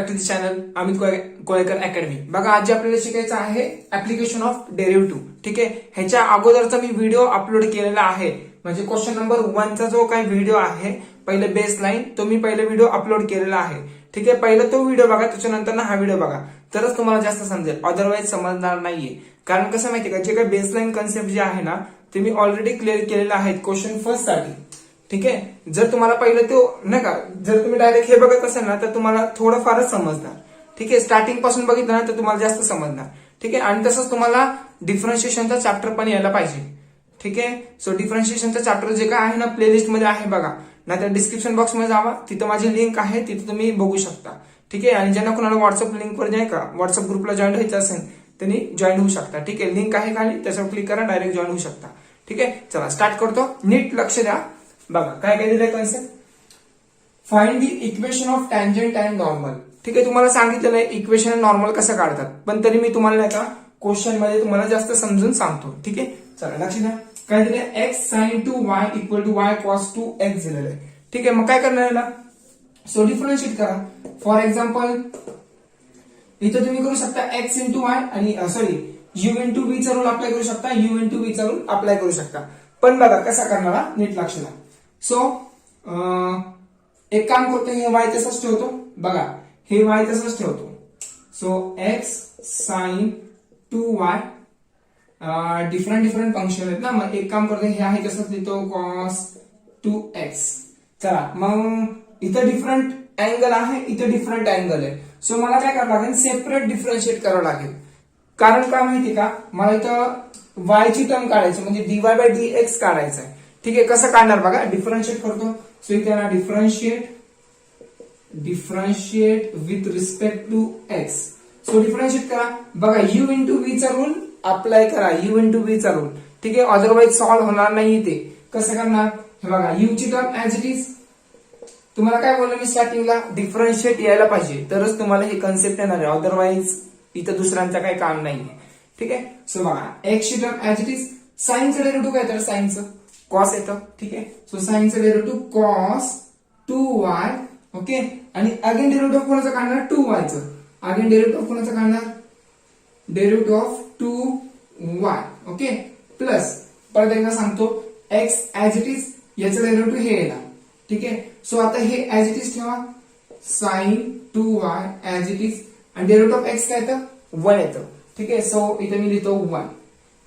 Back to the channel Amit Kolekar academy. बघा आज आपल्याला शिकायचं आहे ऍप्लिकेशन ऑफ डेरिव्हेटिव्ह। ठीक आहे, ह्याच्या अगोदरचा मी व्हिडिओ अपलोड केलेला आहे, म्हणजे क्वेश्चन नंबर 1 चा जो काही व्हिडिओ आहे पहिले बेस लाईन तो मी पहिले व्हिडिओ अपलोड केलेला आहे। ठीक आहे, पहिला तो व्हिडिओ बघा, त्याच्यानंतर हा व्हिडिओ बघा, तरच तुम्हाला जास्त समजेल, अदरवाईज समजणार नाहीये। कारण कसं माहितीये का, जे काही बेसलाईन कन्सेप्ट जे आहे ना ते मी ऑलरेडी क्लिअर केलेलं आहे क्वेश्चन फर्स्ट साठी। ठीक आहे, जर तुम्हाला पहिलं तो नाही का, जर तुम्ही डायरेक्ट हे बघत असाल ना तर तुम्हाला थोडंफारच समजणार। ठीक आहे, स्टार्टिंग पासून बघितलं ना तर तुम्हाला जास्त समजणार। ठीक आहे, आणि तसंच तुम्हाला डिफरन्शिएशनचा चॅप्टर पण यायला पाहिजे। ठीक आहे, सो डिफरन्शिएशनचा चॅप्टर जे काय आहे ना प्लेलिस्ट मध्ये आहे बघा, नाहीतर डिस्क्रिप्शन बॉक्स मध्ये जावा, तिथं माझी लिंक आहे, तिथे तुम्ही बघू शकता। ठीक आहे, आणि ज्यांना कोणाला व्हॉट्सअप लिंक वर नाही का व्हॉट्सअप ग्रुपला जॉईन व्हायचं असेल त्यांनी जॉईन होऊ शकता। ठीक आहे, लिंक आहे खाली, त्याच्यावर क्लिक करा, डायरेक्ट जॉईन होऊ शकता। ठीक आहे, चला स्टार्ट करतो, नीट लक्ष द्या। बघा काय काय दिलंय concept, find the equation of tangent and normal. ठीक आहे, तुम्हाला सांगितलेलं आहे इक्वेशन नॉर्मल कसं काढतात, पण तरी मी तुम्हाला नाही का क्वेश्चन मध्ये तुम्हाला जास्त समजून सांगतो। ठीक आहे, चला लक्ष द्या, काय दिलंय x sine two y equal to y cos two x दिलेलं आहे। ठीक आहे, मग काय करणार याला, सो डिफरन्शिएट करा। फॉर एक्झाम्पल इथं तुम्ही करू शकता एक्स इंटू वाय आणि सॉरी यू इंटू बी चा रूल अप्लाय करू शकता, यू इंटू बी चा रूल अप्लाय करू शकता। पण बघा कसा करणार, नीट लक्ष द्या। सो एक काम करतो, हे वाय तसंच ठेवतो, बघा हे वाय तसंच ठेवतो। So x sine two Y different function आहेत ना, मग एक काम करतो हे आहे तसंच लिहितो कॉस टू एक्स। चला मग इथं डिफरंट अँगल आहे, इथं डिफरंट अँगल आहे, सो मला काय करावं लागेल, सेपरेट डिफरन्शिएट करावं लागेल। कारण काय माहिती का, मला इथं वाय ची टर्म काढायची, म्हणजे डीवाय बाय डी एक्स काढायचं आहे। ठीक आहे, कसं काढणार बघा, डिफरन्शिएट करतो। सो इथे differentiate with respect to x. So differentiate करा, बघा यू इंटू व्ही चा रूल अप्लाय करा, यू इंटू व्ही चा रूल। ठीक आहे, अदरवाईज सॉल्व्ह होणार नाही ते। कसं करणार, हे बघा यू ची टर्म ऍज इट इज, तुम्हाला काय बोललो मी स्टार्टिंगला, डिफरन्शिएट यायला पाहिजे तरच तुम्हाला हे कन्सेप्ट येणार आहे, अदरवाईज इथं दुसऱ्यांचं काही काम नाहीये। ठीक आहे, सो बघा एक्स ची टर्म ऍज इट इज, साइनचं डेरिव्हेटिव्ह काय तर साइनचं कॉस येतं। ठीक आहे, सो साइनचं derivative cos two y. Okay, आणि अगेन डेरिव्हेटिव्ह कोणाचं काढणार, टू वायचं। अगेन डेरिव्हेटिव्ह कोणाचं काढणार, derivative of two y. Okay, plus परत एकदा सांगतो एक्स ऍज इट इज, याचं डेरिव्हेटिव्ह हे येणार। ठीक आहे, सो आता हे ऍज इट इज ठेवा, sine two y as it is, आणि डेरिव्हेटिव्ह ऑफ एक्स काय येतं, 1 येतं। ठीक आहे, सो इथे मी लिहितो 1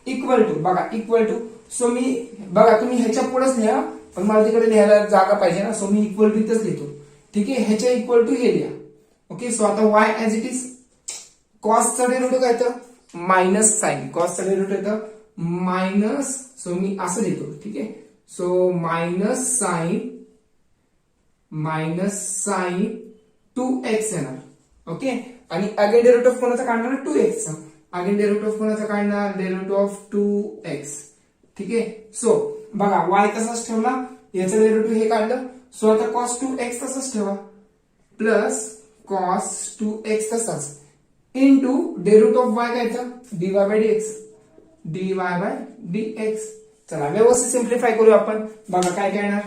इक्वल टू, बघा इक्वल टू, सो मी बघा तुम्ही ह्याच्या पुढेच लिहा, पण मला तिकडे लिहायला जागा पाहिजे ना, सो मी इक्वल टू इथंच लिहितो। ठीक आहे, ह्याच्या इक्वल टू हे लिहा। ओके, सो आता वाय ऍज इट इज, कॉसचा डेरिव्हेटिव्ह काय येतं, मायनस साइन, कॉसचा डेरिव्हेटिव्ह येतं मायनस, सो मी असं लिहितो। ठीक आहे, so minus sine two x येणार। ओके, आणि अगेन डेरिव्हेटिव्ह कोणाचा काढणार, टू एक्सचा। अगेन डेरिव्हेटिव्ह कोणाचा काढणार, डेरिव्हेटिव्ह ऑफ टू एक्स। ठीक आहे, सो बघा वाय तसाच ठेवला, याचं डेरिव्हेटिव्ह हे काढलं, सो आता कॉस टू एक्स तसाच ठेवा, प्लस कॉस टू एक्स तसाच, इनटू डेरिव्हेटिव्ह ऑफ वाय काय येतं, d y by d x, d y by d x. चला व्यवस्थित सिम्प्लिफाय करूया आपण, बघा काय काय येणार,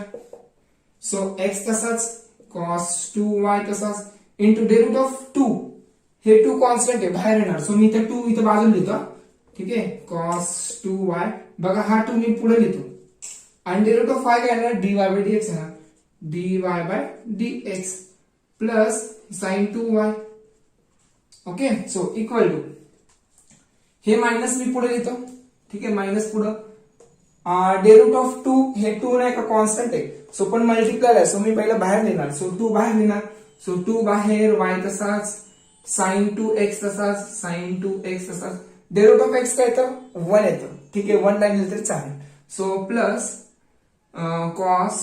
सो एक्स तसाच, कॉस टू वाय तसाच, इनटू डेरिव्हेटिव्ह ऑफ टू, हे टू कॉन्स्टंट आहे बाहेर येणार, सो मी इथे टू इथं बाजूला लिहितो। ठीक आहे, कॉस टू वाय, बघा हा टू मी पुढे लिहितो, आणि डेरिव्हेटिव्ह ऑफ वाय काय येणार, डीवाय बाय डीएक्स येणार, d y by d x, plus sine two y. Okay, so equal to, हे मायनस मी पुढे लिहितो। ठीक आहे, मायनस पुढं, डेरिव्हेटिव्ह ऑफ टू, हे टू नाही का कॉन्स्टंट आहे, सो पण मल्टिप्लाय आहे, सो मी पहिला बाहेर लिहिणार, सो टू बाहेर लिहिणार, सो टू बाहेर, वाय तसाच, साइन टू एक्स तसाच, साइन टू एक्स तसाच, डेरिव्हेटिव्ह ऑफ एक्स काय येतं, 1 येतं। ठीक आहे, 1 लाईन लिहिलं तरी चालेल, so plus cos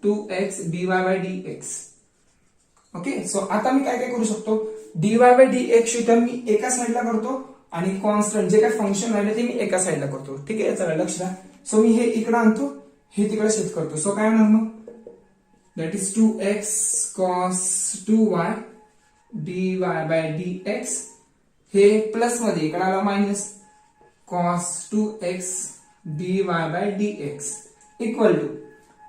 two x d y by d x. Okay, so आता मी काय काय करू शकतो, डीवाय बाय डीएक्स ची टर्म मी एका साईडला करतो, आणि कॉन्स्टंट जे काही फंक्शन राहिले ते मी एका साईडला करतो। ठीक आहे, चला लक्ष द्या, सो मी हे इकडे आणतो, हे तिकडे शिफ्ट करतो, सो काय होणार मग, that is 2x cos 2y dy by dx, हे प्लस मध्ये इकडे आला minus cos 2x dy by dx equal to,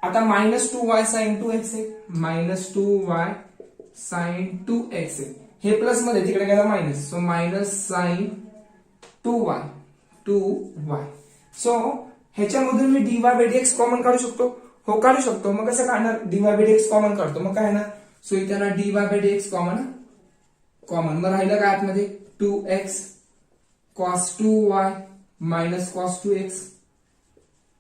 आता मायनस 2y sin 2x आहे, मायनस 2y sin 2x आहे, हे प्लस मध्ये तिकडे गेला minus, so minus sine 2y. So ह्याच्यामधून मी dy बाय dx कॉमन काढू शकतो. हो काढू शकतो. मग कसं काढणार? dy बाय dx कॉमन काढतो मग काय ना, सो इथे ना dy बाय dx कॉमन मग राहिलं काय आतमध्ये 2x cos 2y minus cos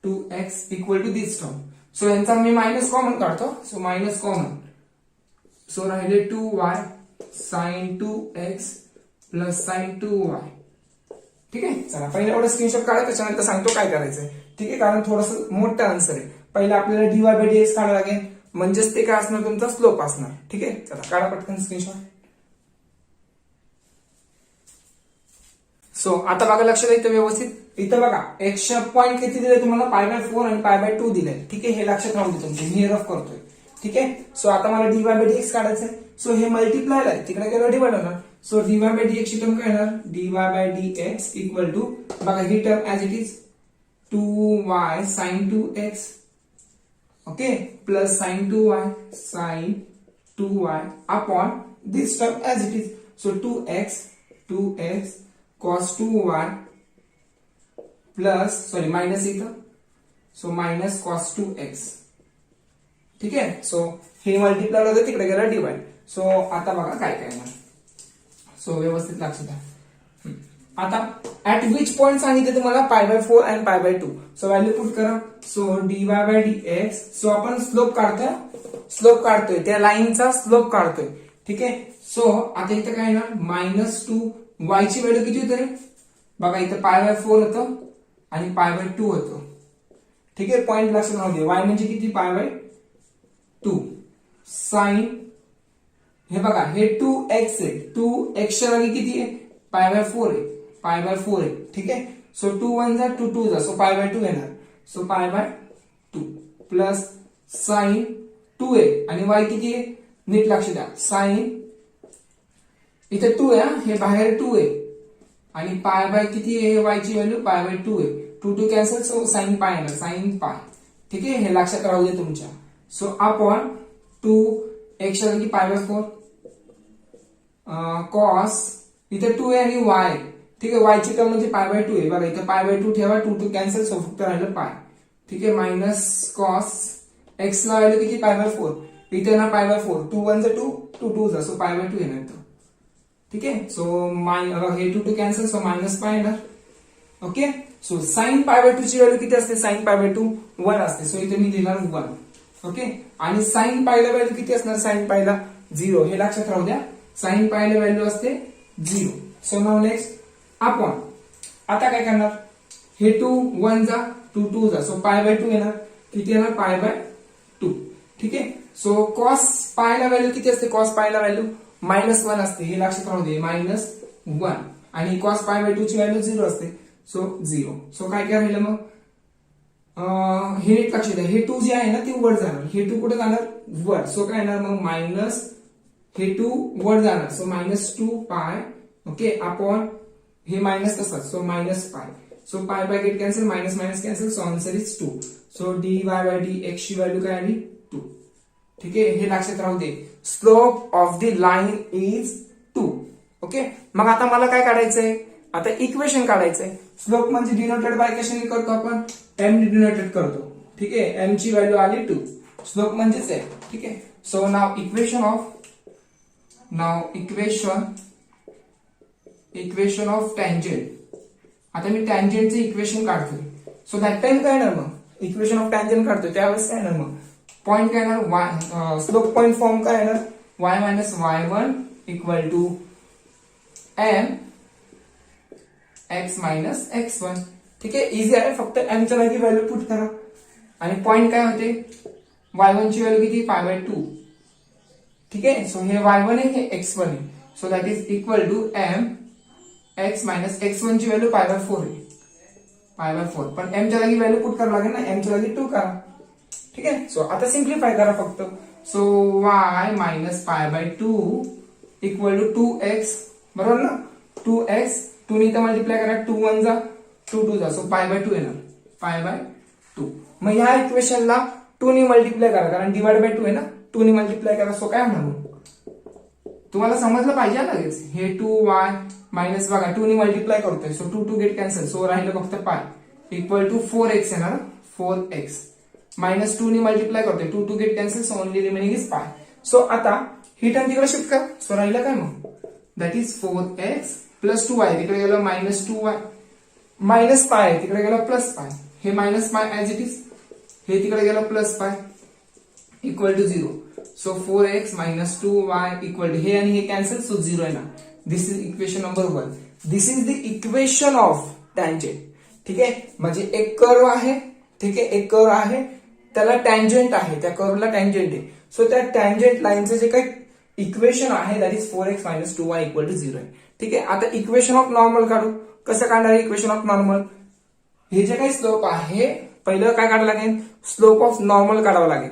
2x equal to this term. So यांचा मी मायनस कॉमन काढतो. सो मायनस कॉमन, सो राहिले 2y sine 2x plus sine 2y. ठीक आहे. चला पहिला एवढं स्क्रीनशॉट काढा, त्याच्यानंतर सांगतो काय करायचंय. ठीक आहे. कारण थोडंसं मोठं आन्सर आहे. पहिला आपल्याला dy बाय dx काढावं लागेल, म्हणजेच ते काय असणार तुमचा स्लोप असणार. ठीक आहे. चला काढा पटकन स्क्रीनशॉट. सो आता बघा लक्षात येतं व्यवस्थित. इथं बघा x पॉईंट किती दिले तुम्हाला? π/4 आणि π/2 दिले. ठीक आहे. हे लक्षात राहू दे तुमचे, मी रफ करतोय. ठीक आहे. सो आता मला dy बाय dx काढायचंय. सो हे मल्टिप्लाय आहे, तिकडे गेलं डिवाइड होणार. सो dy बाय dx ची टर्म काय येणार? dy by dx equal to, बघा ही term as it is 2y sine 2x okay plus sine 2y upon this term as it is. So 2x cos 2y plus sorry minus इथं, so minus cos 2x. ठीक आहे. So हे multiply होतं, तिकडे गेला divide. So आता बघा काय काय येणार. सो व्यवस्थित लक्षात द्या. आता ऍट विच पॉइंट सांगितलं तुम्हाला? π/4 आणि π/2. सो व्हॅल्यू पुट करा. So dy by dx, so आपण स्लोप काढतोय त्या लाईनचा स्लोप काढतोय. ठीक आहे. सो आता इथं काय येणार? -2 y ची व्हॅल्यू किती होते रे? बघा इथं π/4 होतं आणि π/2 होतं. ठीक आहे. पॉइंट लक्षात राहू दे. y म्हणजे किती? π/2 साइन, हे बघा हे 2x आहे. 2x च्या जागी किती आहे? π/4 आहे. ठीक आहे. सो 2 1 जा 2 2 जा, सो π/2 येणार. सो π/2 प्लस साइन 2 आहे आणि y किती आहे? नीट लक्ष द्या. साइन इथे 2 आहे, हे बाहेर 2 आहे आणि π किती आहे? y ची व्हॅल्यू π/2 आहे. 2 2 कॅन्सल, सो साइन π येणार. साइन π. ठीक आहे. हे लक्षात राहू दे तुमच्या. सो अपॉन 2x च्या जागी π/4 कॉस इथे 2 आहे आणि y. ठीक आहे. y ची टर्म म्हणजे π/2 आहे. बघा इथे π/2 ठेवा, 2 2 कॅन्सल, सो फक्त राहिलं π. ठीक आहे. मायनस कॉस x ला व्हॅल्यू किती? π/4. इथे ना π/4, 2 1 जा 2 2 2 जा, सो π/2 येणार. ठीक आहे. सो हे 2 2 कॅन्सल, सो मायनस π येणार. ओके. सो साइन π/2 ची व्हॅल्यू किती असते? साइन π/2 1 असते. सो इथे मी लिहिणार 1. ओके. आणि साइन π ला व्हॅल्यू किती असणार? साइन π ला 0. हे लक्षात राहू द्या. साइन π ला व्हॅल्यू असते 0. सो नाउ नेक्स्ट अपॉन, आता काय करणार? हे 2 1 जा 2 2 जा, सो π/2 येणार. किती येणार? π/2. ठीक आहे. सो cos π ला व्हॅल्यू किती असते? cos π ला व्हॅल्यू -1 असते. हे लक्षात राहू दे. -1 आणि cos π/2 ची व्हॅल्यू 0 असते. सो 0. सो काय काय राहिलं मग? हे नीट लक्षात द्या. हे 2 जे आहे ना ते वर जाणार. हे 2 कुठे जाणार? वर. सो काय येणार मग? मायनस हे 2 वर जाणार. सो -2π ओके अपॉन हे मायनस तसंच, so -π. So π get cancel, minus minus cancel, so answer is 2. So dy by dx ची व्हॅल्यू काय आली? 2. ठीक आहे. हे लक्षात राहू दे. Slope of the line is 2. Okay. मग आता मला काय काढायचंय? आता इक्वेशन काढायचंय. स्लोप म्हणजे डिनोटेड बाय कशाने करतो आपण? m डिनोटेड करतो. ठीक आहे. m ची व्हॅल्यू आली 2. स्लोप म्हणजेच आहे. ठीक आहे. सो नाव इक्वेशन ऑफ टँजेंट. आता मी टँजेंटचे इक्वेशन काढतोय. सो दॅट टाइम काय येणार मग? इक्वेशन ऑफ टँजेंट काढतोय त्यावेळेस काय येणार मग? पॉइंट काय येणार? y स्लोप पॉइंट फॉर्म काय येणार? y minus y1 equal to m x minus x1. ठीक आहे. इझी आहे. फक्त m च्या जागी व्हॅल्यू पुट करा आणि पॉइंट काय होते? y1 ची व्हॅल्यू किती? π/2. ठीक आहे. सो हे y1 आहे, हे x1 आहे. So that is equal to m x minus x1 ची व्हॅल्यू π/4 आहे. π/4 पण m च्या जागी व्हॅल्यू पुट करावं लागेल ना. m च्या जागी 2 करा. ठीक आहे. सो आता सिम्प्लिफाय करा फक्त. So y minus π/2 equal to 2x. बरोबर ना? 2x 2 ने इथं मल्टिप्लाय करा. 2 1 जा 2 2 जा, सो π/2 येणार. π/2. मग ह्या इक्वेशनला 2 ने मल्टिप्लाय करा, कारण डिवाइड बाय 2 आहे ना. 2 ने मल्टिप्लाय करा, सो काय होणार मग? तुम्हाला समजलं पाहिजे लगेच. हे 2y मायनस बघा 2 ने मल्टिप्लाय करतोय, सो 2 गेट कॅन्सल, सो राहिलं फक्त पाय इक्वल टू 4x येणार. 4x मायनस 2 ने मल्टिप्लाय करतोय, 2 gate cancel, so only remaining is पाय. सो आता ही टर्म तिकडे शिफ्ट कर, सो राहिलं काय मग that is 4x plus 2y, तिकडे गेलं मायनस 2y मायनस पाय, तिकडे गेलं प्लस पाय, हे minus pi as it is, हे तिकडे गेलं plus pi equal to 0. So 4x minus 2y equal to हे आणि हे कॅन्सल, सो 0 आहे ना. This is equation number 1. This is the equation of tangent. ठीक आहे, म्हणजे एक कर्व आहे, ठीक आहे, एक कर्व आहे त्याला टँजेंट आहे, त्या कर्वला टँजेंट आहे. सो त्या टँजेंट लाईनचं जे काही इक्वेशन आहे that is 4x minus 2y equal to 0 आहे. ठीक आहे, आता इक्वेशन ऑफ नॉर्मल काढू. कसं काढणार इक्वेशन ऑफ नॉर्मल? हे जे काही स्लोप आहे पहिलं काय काढावं लागेल, स्लोप ऑफ नॉर्मल काढावं लागेल,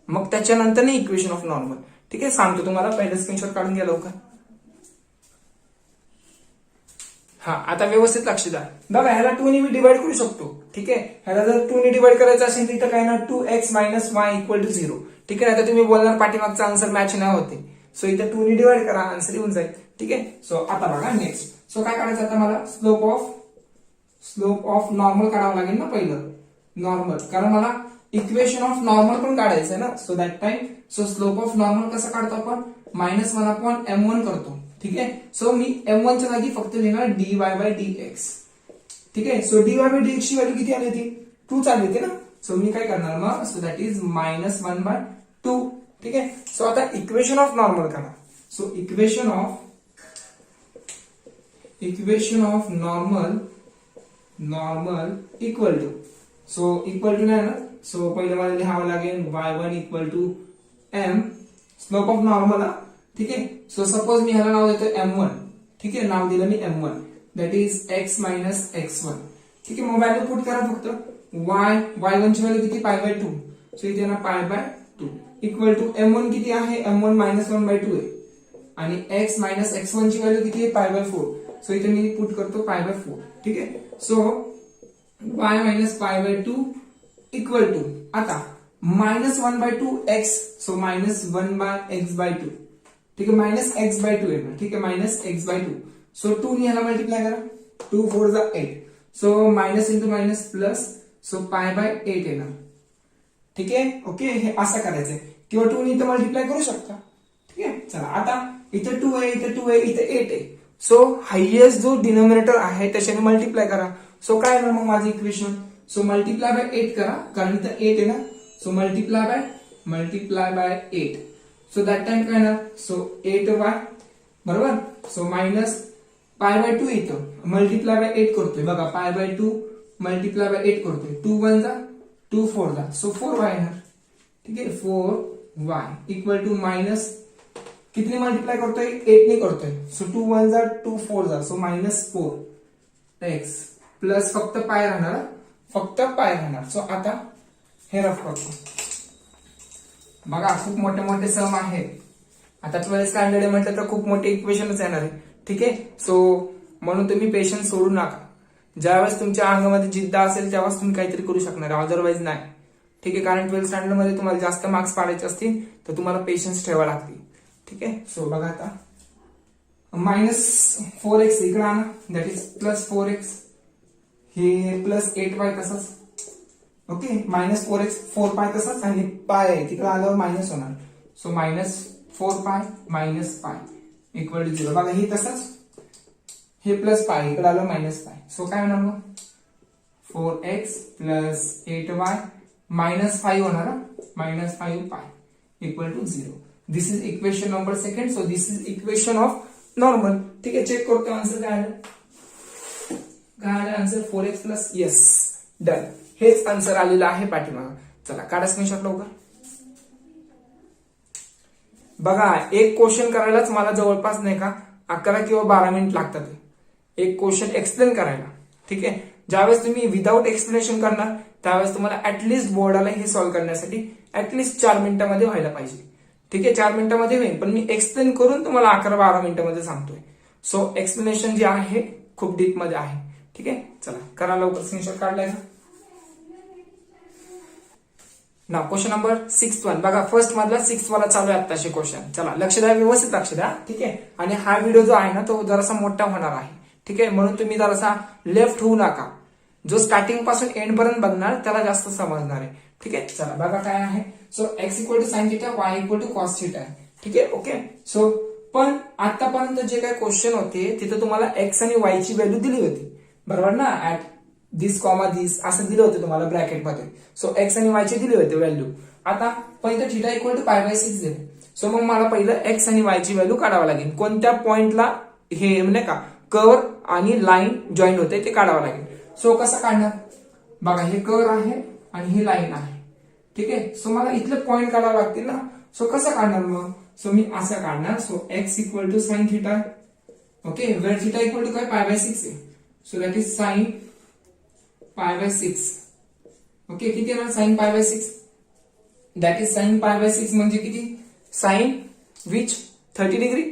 मग त्याच्यानंतर इक्वेशन ऑफ नॉर्मल. ठीक आहे, सांगतो तुम्हाला, पहिलं स्क्रीनशॉट काढून घ्या लवकर. हा, आता व्यवस्थित लक्ष द्या बघा, ह्याला 2 ने मी डिवाइड करू शकतो. ठीक आहे, ह्याला जर 2 ने डिवाइड करायचं असेल तर इथं काय ना 2x minus y equal to 0. ठीक आहे, आता तुम्ही बोलणार पाठीमागचा आन्सर मॅच नाही होते, सो इथं 2 ने डिवाइड करा, आन्सर येऊन जाईल. ठीक आहे, सो आता बघा नेक्स्ट. सो काय काढायचं आता मला, स्लोप ऑफ नॉर्मल काढावं लागेल ना पहिलं, नॉर्मल, कारण मला इक्वेशन ऑफ नॉर्मल पण काढायचं आहे ना. So that time so slope of normal कसं काढतो आपण, -1 अपॉन m1 करतो. ठीक आहे, सो मी m1 च्या जागी फक्त लिहिणार dy बाय dx. ठीक आहे, सो dy बाय dx ची व्हॅल्यू किती आली होती, 2 चालली होती ना. सो मी काय करणार मग, सो दॅट इज -1/2. ठीक आहे, सो आता इक्वेशन ऑफ नॉर्मल काढा. So equation of normal equal to, so equal to नाही ना, सो पहिलं मला लिहावं लागेल y1 equal to m, slope of normal. ठीक आहे, सो सपोज मी ह्याला नाव देतो m1. ठीक आहे, नाव दिलं मी m1 that is x minus x1. ठीक आहे, मग व्हॅल्यू पुट करा फक्त. y1 ची व्हॅल्यू किती, π/2, सो इथे ना π/2 इक्वल टू m1 किती आहे, m1 -1/2 आहे, आणि x मायनस x1 ची व्हॅल्यू किती आहे, π/4, सो इथे मी पुट करतो π/4. ठीक आहे, so y minus π/2 equal to आता -1/2x, सो -1/x/2. ठीक आहे, -x/2 आहे. ठीक आहे, -x/2, सो 2 ने ह्याला मल्टिप्लाय करा, 2 4 जा 8, so minus into minus plus, so π/8 आहे ना. ठीक आहे, ओके, हे असं करायचंय, किंवा 2 ने इथं मल्टिप्लाय करू शकता. ठीक आहे, चला आता इथं 2 आहे, इथं 2 आहे, इथं 8 आहे, सो हायएस्ट जो डिनोमिनेटर आहे त्याच्याने मल्टिप्लाय करा. सो काय येणार मग माझं इक्वेशन, सो मल्टिप्लाय बाय 8 करा, कारण इथं 8 आहे ना, so multiply by 8, so that time काय येणार, सो 8y बरोबर, सो मायनस π/2 इथं मल्टिप्लाय बाय 8 करतोय बघा, π/2 मल्टिप्लाय बाय 8 करतोय, 2 1 जा 2 4 जा, सो 4y येणार. ठीक आहे, 4y इक्वल टू मायनस कितने मल्टिप्लाय करतोय, 8 ने करतोय, सो 2 1 जा 2 4 जा, सो -4x प्लस फक्त पाय राहणार, सो आता हे रफ करतो बघा, खूप मोठे मोठे सम आहेत. आता 12th स्टँडर्ड म्हटलं तर खूप मोठे इक्वेशनच येणार आहे. ठीक आहे, सो म्हणून तुम्ही पेशन्स सोडू नका. ज्यावेळेस तुमच्या अंगामध्ये जिद्द असेल त्यावेळेस तुम्ही काहीतरी करू शकणार, अदरवाईज नाही. ठीक आहे, कारण 12th स्टँडर्ड मध्ये तुम्हाला जास्त मार्क्स पाडायचे असतील तर तुम्हाला पेशन्स ठेवावे लागतील. ठीक आहे, सो बघा आता -4x इकडे आणा, दॅट इज प्लस 4x, हे प्लस 8y तसंच. ओके, -4x 4π तसंच, आणि पाय आहे तिकडे आल्यावर मायनस होणार, so -4π minus pi equal to 0. बघा हे तसंच, हे प्लस पाय इकडे आलं -π, सो काय होणार मग 4x प्लस 8y -5 होणार, -5π इक्वल to 0. This is equation number 2. So this is equation of normal. ठीक आहे, चेक करतो आन्सर काय आलं, answer 4x plus, yes, done, हेच आन्सर आलेलं आहे पाठीमागं. चला काढा स्क्रीनशॉट लवकर. बघा, एक क्वेश्चन करायलाच मला जवळपास नाही का 11 किंवा 12 मिनिट लागतात एक क्वेश्चन एक्सप्लेन करायला. ठीक आहे, ज्यावेळेस तुम्ही विदाऊट एक्सप्लेनेशन करणार त्यावेळेस तुम्हाला ऍटलिस्ट बोर्डाला हे सॉल्व्ह करण्यासाठी ऍटलिस्ट 4 मिनिटांमध्ये व्हायला पाहिजे. ठीक आहे, 4 मिनिटांमध्ये होईल, पण मी एक्सप्लेन करून तुम्हाला 11-12 मिनिटांमध्ये सांगतोय. सो एक्सप्लेनेशन जे आहे खूप डीप मध्ये आहे. ठीक आहे, चला करा लवकर. स्क्रीनशॉट काढलाय का? ना क्वेश्चन नंबर 6 बघा, फर्स्ट मधला 6 वाला चालू आहे आताशी क्वेश्चन. चला लक्ष द्या, व्यवस्थित लक्ष द्या. ठीक आहे. आणि हा व्हिडिओ जो आहे ना तो जरासा मोठा होणार आहे. ठीक आहे. म्हणून तुम्ही जरासा लेफ्ट होऊ नका. जो स्टार्टिंग पासून एंड पर्यंत बघणार त्याला जास्त समजणार आहे. ठीक आहे. चला बघा काय आहे. So x equal to sine theta, y equal to cos theta आहे. ठीक आहे. ओके. सो पण आतापर्यंत जे काही क्वेश्चन होते तिथे तुम्हाला x आणि y ची व्हॅल्यू दिली होती, बरोबर ना. ऍट दिस कॉमा दिस असं दिलं होतं तुम्हाला ब्रॅकेटमध्ये. सो x आणि y चे दिले होते व्हॅल्यू. आता पहिलं theta equal to pi by 6 दिले. सो मग मला पहिलं x आणि y ची व्हॅल्यू काढावं लागेल. कोणत्या पॉइंटला हे म्हणजे का कर्व आणि लाईन जॉईंट होते ते काढावं लागेल. सो कसं काढणार बघा, हे कर्व आहे आणि ही लाईन आहे. ठीक आहे. सो मला इथले पॉइंट काढावं लागतील ना. सो कसं काढणार मग. सो मी असं काढणार. So x equal to sine theta. Okay. Where theta equal to काय पाय बाय 6 आहे. So that is sine pi by 6. Okay. किती येणार sine pi by 6. That is sine pi by 6 म्हणजे किती, sine which 30 degree.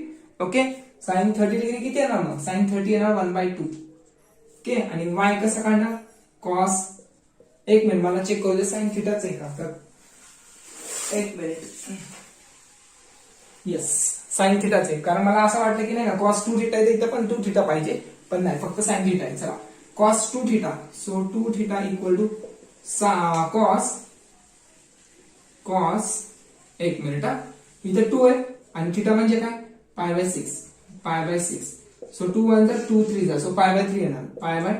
Okay. Sine 30 degree किती येणार मग, sign 30 येणार 1/2. ओके. आणि y कसं काढणार, कॉस. एक मिनिट मला चेक करू दे साइन थिटाच आहे का, तर एक मिनिट. येस, साइन थिटाच आहे. कारण मला असं वाटलं की नाही ना कॉस 2 थिटा इथं पण 2 थिटा पाहिजे, पण नाही, फक्त साइन थिटा आहे. चला cos 2 theta. So 2 theta equal to cos एक मिनिट, इथं 2 आहे आणि थिटा म्हणजे काय पाय बाय 6. पाय बाय 6. सो 2 1 तर 2 3 जा. सो पाय बाय 3 येणार, pi by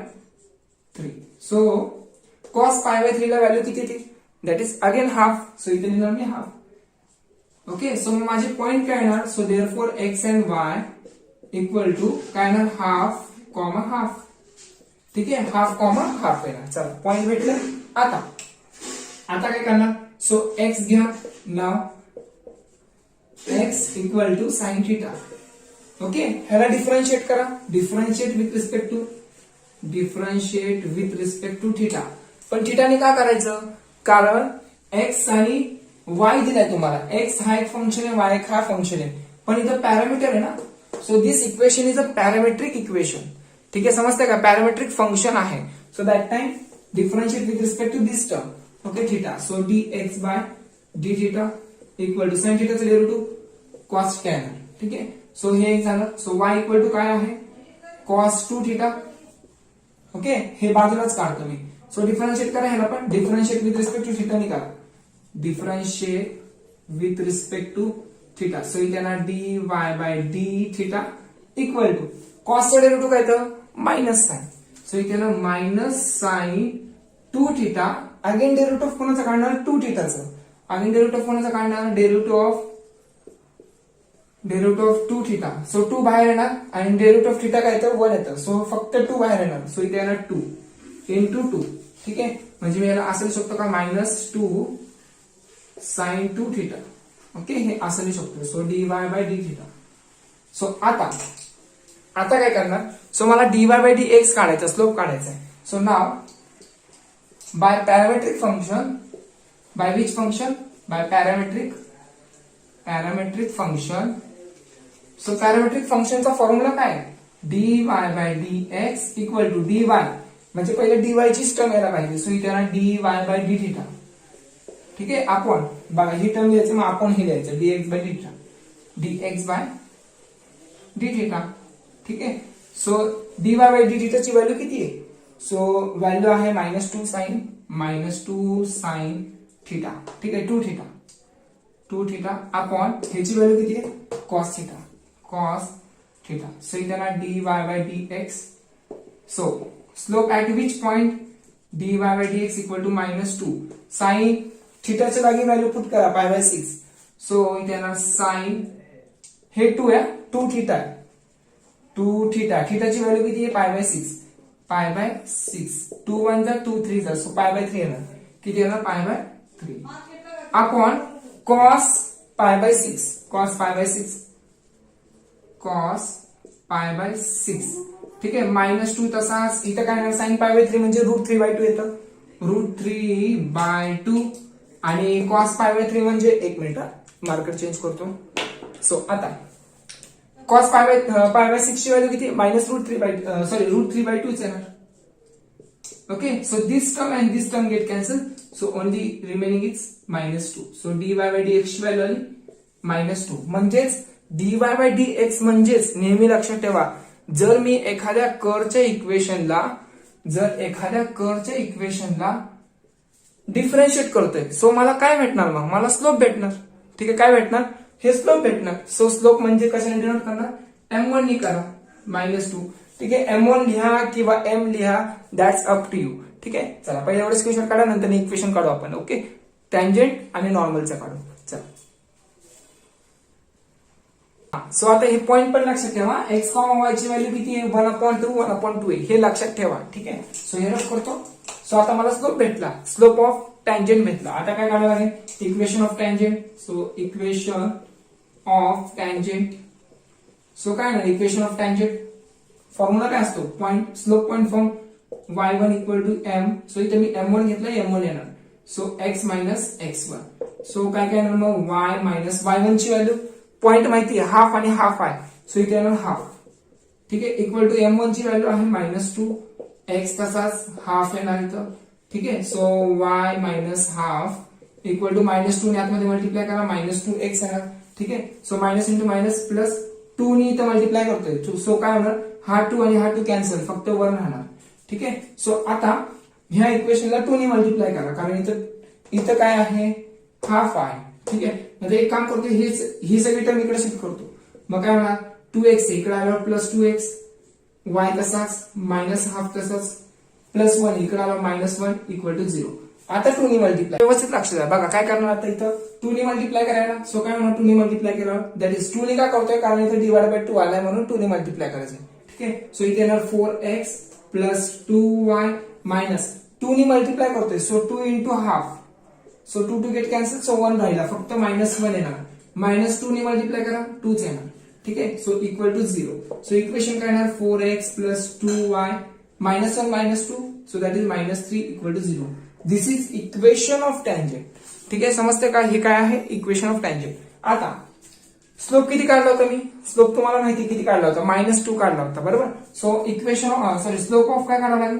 3. So cos pi by 3 ला व्हॅल्यू किती येते, that is again half. So इथे लिहिणार मी हाफ. ओके. सो माझे पॉइंट काय येणार. So therefore x and y equal to काय येणार, हाफ कॉमा हाफ. ठीक आहे. हाफ कॉमा हाफ येणार. चला पॉइंट भेटले. आता काय करणार. सो एक्स घ्या. नाव x equal to sine theta. Okay. ह्याला डिफरन्शिएट करा. Differentiate with respect to theta. पण थिटाने का करायचं, कारण एक्स आणि वाय दिलाय तुम्हाला. एक्स हा एक फंक्शन आहे, वाय हा फंक्शन आहे, पण इथं पॅरामीटर आहे ना. So this equation is a parametric equation. ठीक आहे. समजते का, पॅरामेट्रिक फंक्शन आहे. So that time differentiate with respect to this term. Okay. Theta. So dx by d theta equal to sine थिटाचं डेरिव्हेटिव्ह कॉस थिटा येणार. ठीक आहे. So हे एक झालं. सो y इक्वल टू काय आहे, कॉस 2 थिटा. ओके. हे बाजूलाच काढतो मी. सो डिफरन्शिएट करा ह्याला, पण differentiate with respect to theta नाही करा. Differentiate with respect to theta. So इथे येणार dy by d theta equal to कॉसचं डेरिव्हेटिव्ह काय तर मायनस साइन. सो इथे येणार minus sine 2 theta. Again derivative कोणाचं काढणार, 2 थिटाचं. अगेन डेरिव्हेटिव्ह कोणाचं काढणार, डेरिव्हेटिव्ह ऑफ 2 थिटा. सो 2 बाहेर येणार आणि डेरिव्हेटिव्ह ऑफ थिटा काय तर 1 येतं. सो फक्त 2 बाहेर येणार. सो इथे येणार 2 इंटू 2. ठीक आहे. म्हणजे मी याला असं लिहू शकतो का, -2 साइन 2 थिटा. ओके. हे असं लिहू शकतो. So dy by d theta. So आता काय करणार. सो मला dy बाय डी एक्स काढायचा, स्लोप काढायचा आहे. सो नाव by parametric function, by which function, by parametric function. So parametric फंक्शनचा फॉर्म्युला काय, dy by d x equal to dy म्हणजे पहिले dy ची टर्म यायला पाहिजे. सो इथे येणार dy बाय डी थिटा. ठीक आहे. आपण बघा ही टर्म घ्यायची, मग आपण हे लिहायचं dx by d theta. dx by d theta. ठीक आहे. सो dy बाय डी थिटाची व्हॅल्यू किती आहे. सो व्हॅल्यू आहे -2 साइन थिटा. ठीक आहे. 2 थिटा अपॉन ह्याची व्हॅल्यू किती आहे, कॉस थिटा. सो इथे येणार dy by d x. So slope at which point, dy by d x equal to -2 sine थिटाच्या जागी व्हॅल्यू पुट करा पाय बाय 6. सो इथे येणार साइन, हे 2 आहे, 2 थिटा आहे. 2 थिटा. थिटाची व्हॅल्यू किती आहे, पाय बाय 6. पाय बाय 6. 2 1 जा 2 3 जा. सो पाय बाय 3 येणार. किती येणार, pi by 3 upon cos pi by 6. Cos pi by 6. ठीक आहे. -2 तसाच इथं काय येणार, साइन पाय बाय 3 म्हणजे √3/2 येतं. √3/2 आणि कॉस पाय बाय 3 म्हणजे, एक मिनिट मार्कर चेंज करतो. सो आता कॉस पाय बाय 6 ची व्हॅल्यू किती, -√3/2 येणार. Okay, so this term and this term get cancelled, so only remaining is -2. So dy by dx ची व्हॅल्यू आली -2. म्हणजेच dy by dx म्हणजेच नेहमी लक्षात ठेवा, जर मी एखाद्या कर्वच्या इक्वेशनला डिफरन्शिएट करतोय, सो मला काय भेटणार, मग मला स्लोप भेटणार. ठीक आहे, काय भेटणार, हे स्लोप भेटणार. सो स्लोप म्हणजे कशाने डिनोट करणार, m1 नी करा, -2. ठीक आहे, m1 लिहा किंवा m लिहा, दॅट्स अप टू यू. ठीक आहे, चला पहिले एवढं स्क्रीनशॉट काढा, नंतर इक्वेशन काढू आपण. ओके, टँजेंट आणि नॉर्मलचा काढू. चला, सो आता हे पॉइंट पण लक्षात ठेवा, x, y ची व्हॅल्यू किती आहे, 1/2 1/2 आहे, हे लक्षात ठेवा. ठीक आहे, सो हे रफ करतो. सो आता मला स्लोप भेटला, स्लोप ऑफ टँजेंट भेटला. आता काय काढावं लागेल, equation of tangent. So equation of tangent, so काय ना, इक्वेशन ऑफ टँजेंट फॉर्म्युला काय असतो, point slope point form y1 equal to m. So इथे मी m1 घेतला, m1 येणार. So x minus x1. So काय काय येणार मग, y मायनस y1 ची व्हॅल्यू पॉइंट माहिती आहे, हाफ आणि हाफ आहे, सो इथे येणार हाफ. ठीक आहे, इक्वल टू m1 ची व्हॅल्यू आहे -2, x तसाच हाफ येणार इथं. ठीक आहे, so y minus half equal to -2 ने आतमध्ये मल्टिप्लाय करा, -2x येणार. ठीक आहे, so minus into minus plus 2 नी इथं मल्टिप्लाय करतोय, सो काय होणार, हा 2 आणि हा 2 कॅन्सल, फक्त 1 राहणार. ठीक आहे, सो आता ह्या इक्वेशनला 2 नी मल्टिप्लाय करा, कारण इथं काय आहे, हाफ आहे. ठीक आहे, म्हणजे एक काम करतो, ही सगळी टर्म इकडे शिफ्ट करतो, मग काय होणार, 2x इकडे आल्यावर प्लस 2x, y तसाच मायनस हाफ तसाच प्लस 1 इकडे आला -1 इक्वल टू 0. आता 2 नी मल्टिप्लाय, व्यवस्थित लक्ष द्या. बघा काय करणार, आता इथं 2 नी मल्टिप्लाय करायला, सो काय होणार, 2 नी मल्टिप्लाय केल्यावर दॅट इज 2 नी का करतोय, कारण इथे डिवाइड बाय 2 आलाय म्हणून 2 नी मल्टिप्लाय करायचं. ठीक आहे, सो इथे येणार 4x प्लस 2y मायनस 2 नी मल्टिप्लाय करतोय, so 2 into half, so 2 two get cancel, so 1 राहिला, फक्त -1 येणार. -2 नी मल्टिप्लाय करा, 2च येणार. ठीक आहे, so equal to 0. So equation काय येणार, 4x plus 2y -1 -2, so that is -3 equal to 0. This is equation of tangent. ठीक आहे, समजते का, हे काय आहे, इक्वेशन ऑफ टँजेंट. आता स्लोप किती काढला होता मी, स्लोप तुम्हाला माहिती किती काढला होता, -2 काढला होता, बरोबर. सो इक्वेशन स्लोप ऑफ काय काढावं लागेल,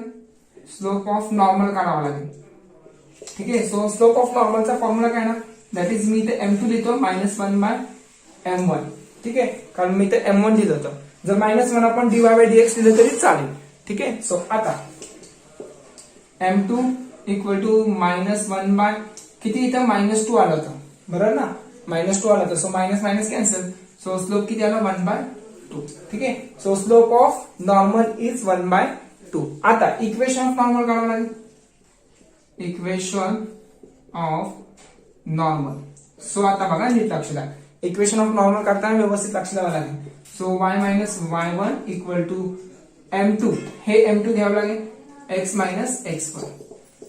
स्लोप ऑफ नॉर्मल काढावं लागेल. ठीक आहे, सो स्लोप ऑफ नॉर्मलचा फॉर्म्युला काय ना, दॅट इज मी इथे m2 लिहितो, -1/m1. ठीक आहे, कारण मी इथे m1 लिहिलं होतं, जर -1 आपण dy by dx लिहिलं तरी चालेल. ठीक आहे, सो आता m2 इक्वल टू -1 किती, इथं -2 आलं होतं, बरोबर ना, -2 आलं होतं, so minus minus cancel, so slope किती आला, 1/2. ठीक आहे, so slope of normal is 1/2. आता इक्वेशन ऑफ नॉर्मल काढावं लागेल, इक्वेशन ऑफ नॉर्मल. सो आता बघा नीट लक्ष द्या, इक्वेशन ऑफ नॉर्मल करताना व्यवस्थित लक्ष द्यावं लागेल. So y minus y1 equal to m2, हे m2 घ्यावं लागेल, x minus x1.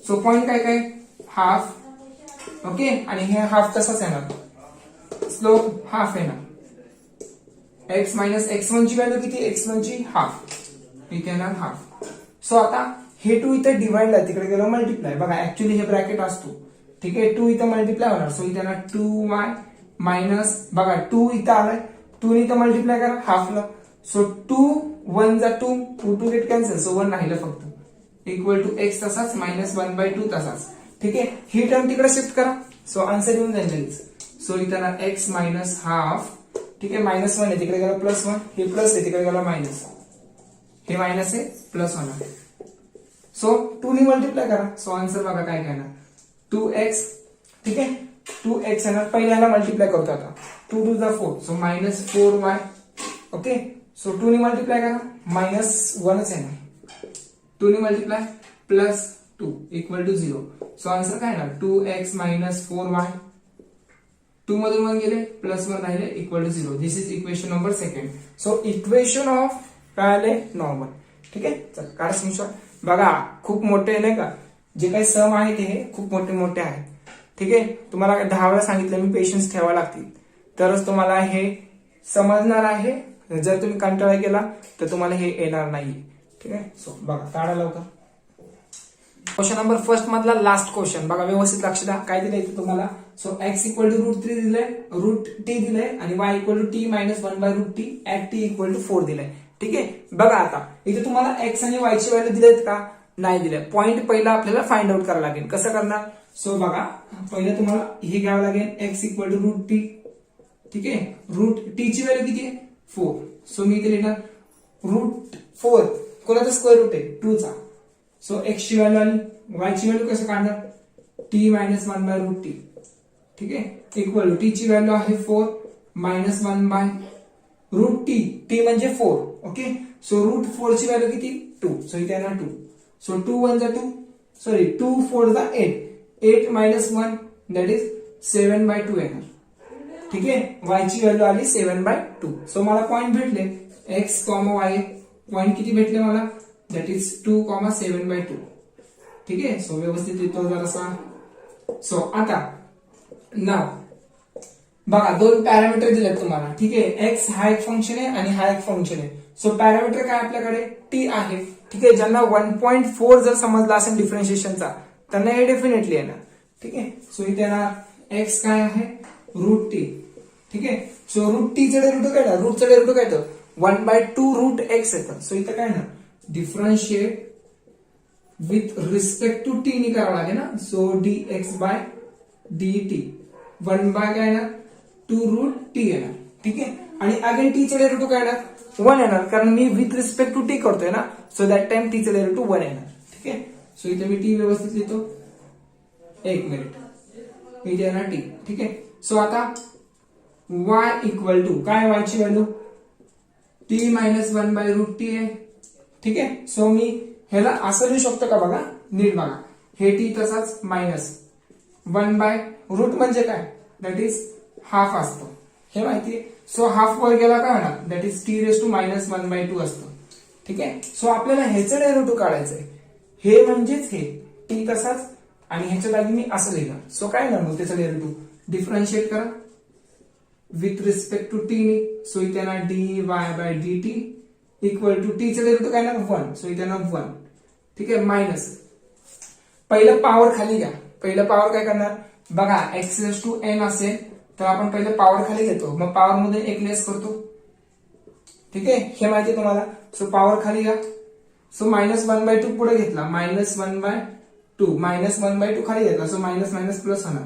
So point काय काय, हाफ. ओके, आणि हे हाफ तसाच येणार, स्लोप हाफ येणार. x मायनस x1 ची व्हॅल्यू किती, x1 ची हाफ, इथे येणार हाफ. सो आता हे 2 इथे डिवाइड आहे, तिकडे गेलो मल्टिप्लाय. बघा ऍक्च्युअली हे ब्रॅकेट असतो. ठीक आहे, 2 इथं मल्टिप्लाय होणार, सो इथे येणार 2y मायनस, बघा 2 इथं आलाय, 2 इथं मल्टिप्लाय करा हाफला, सो 2 1 जा 2, 2 टू गेट कॅन्सल, सो 1 राहिलं फक्त, इक्वल टू x तसाच -1/2 तसाच. ठीक आहे, ही टर्म तिकडे शिफ्ट करा, सो आन्सर येऊन जाईल लगेच. सो इथं येणार x मायनस हाफ. ठीक आहे, -1 आहे, तिकडे गेला +1, हे प्लस आहे, तिकडे गेला मायनस, हे मायनस आहे, प्लस होणार. सो 2 नी मल्टिप्लाय करा, सो आन्सर बघा काय येणार, 2x. ठीक आहे, 2x येणार, पहिल्याला मल्टिप्लाय करतो आता, 2 2 जा 4, सो -4y. ओके, सो 2 नी मल्टिप्लाय करा, -1च येणार, 2 नी multiply +2 equal to 0. So answer काय येणार, 2x मायनस 4y. 2 मधून 1 गेले, +1 राहिले, equal to 0. This is equation number 2. So equation of काय आले, नॉर्मल. ठीक आहे, चल काढा स्क्रीनशॉट. बघा खूप मोठे नाही का, जे काही सम आहे ते खूप मोठे मोठे आहेत. ठीक आहे, तुम्हाला 10 वेळा सांगितलं मी, पेशन्स ठेवावे लागतील, तरच तुम्हाला हे समजणार आहे. जर तुम्ही कंटाळा केला तर तुम्हाला हे येणार नाही. ठीक आहे, सो बघा काढा लवकर. क्वेश्चन नंबर फर्स्ट मधला लास्ट क्वेश्चन बघा, व्यवस्थित लक्ष द्या. काय दिलंय इथे तुम्हाला, सो x इक्वल टू √3 दिलंय, √t दिलंय, आणि y equal to t minus 1/√t at t equal to 4 दिलंय. ठीक आहे, बघा आता इथे तुम्हाला x आणि y ची व्हॅल्यू दिलेत का, नाही दिलं. पॉईंट पहिला आपल्याला फाइंड आउट करावं लागेल. कसं करणार? सो बघा, पहिलं तुम्हाला हे घ्यावं लागेल x equal to root t. ठीक आहे, रूट टी ची व्हॅल्यू किती आहे? 4. सो मी इथे लिहिणार रूट 4 कोणाचा स्क्वेअर रूट आहे? 2 चा. सो x ची व्हॅल्यू आली. y ची व्हॅल्यू कसं काढणार? t minus 1 by root t. ठीक आहे, इक्वल टू टी ची व्हॅल्यू आहे 4 minus 1 by root T. T म्हणजे 4. ओके, सो रूट 4 ची व्हॅल्यू किती? 2. सो इथे येणार 2. सो 2 1 जा 2, सॉरी 2 4 जा 8. 8 मायनस 1 दॅट इज 7 बाय 2 येणार. ठीक आहे, y ची व्हॅल्यू आली 7 बाय 2. सो मला पॉइंट भेटले x, y. पॉइंट किती भेटले मला? That is 2, 7 by 2. ठीक आहे, सो व्यवस्थित लिहितो जरासा. सो आता नाव बघा, दोन पॅरामीटर दिलेत तुम्हाला. ठीक आहे, x हा एक फंक्शन आहे आणि हा एक फंक्शन आहे. सो पॅरामीटर काय आपल्याकडे? t आहे. ठीक आहे, ज्यांना 1.4 जर समजला असेल डिफरन्शिएशनचा त्यांना हे डेफिनेटली येणार. ठीक आहे, सो इथे येणार x काय आहे? Root t. ठीक आहे, सो रूट टी चं डेरिव्हेटिव्ह काय येणार? रूटचं डेरिव्हेटिव्ह काय येतं? 1/2 रूट x येतं. सो इथं काय ना, differentiate with respect to t नी करावं लागेल ना. So dx by dt 1 by काय येणार? 2 रूट टी येणार. ठीक आहे, आणि अगेन टी चं डेरिव्हेटिव्ह काय येणार? 1 येणार, कारण मी विथ रिस्पेक्ट टू टी करतोय ना. सो दॅट टाइम टी चं डेरिव्हेटिव्ह 1 येणार. ठीक आहे, सो इथे मी टी व्यवस्थित लिहितो. एक मिनिट, इथे येणार टी. ठीक आहे, सो आता y इक्वल टू काय? y ची value t minus 1 by root T आहे. ठीक आहे, सो मी ह्याला असं लिहू शकतो का? बघा नीट बघा, हे टी तसाच मायनस 1 बाय रूट म्हणजे काय? दॅट इज हाफ असतो, हे माहितीये. सो हाफ वर गेला काय होणार? That is t raise to minus 1/2 असतो. ठीक आहे, सो आपल्याला ह्याचं डेरिव्हेटिव्ह काढायचंय. हे म्हणजेच हे टी तसाच आणि ह्याच्या जागी मी असं लिहिणार. सो काय ना मग त्याचं डेरिव्हेटिव्ह डिफरन्शिएट करा विथ रिस्पेक्ट टू टी नी. सो इथे ना dy by dt equal to t चं डेरिव्हेटिव्ह काय ना 1. सो इथे ना 1. ठीक आहे, मायनस पहिलं पॉवर खाली घ्या. पहिलं पॉवर काय करणार? बघा x रेस टू n असेल तर आपण पहिलं पॉवर खाली घेतो, मग पॉवर मध्ये एक लेस करतो. ठीक आहे, हे माहिती तुम्हाला. सो पॉवर खाली घ्या. सो मायनस 1/2 पुढे घेतला, मायनस 1/2 मायनस 1/2 खाली घेतला. सो मायनस मायनस प्लस होणार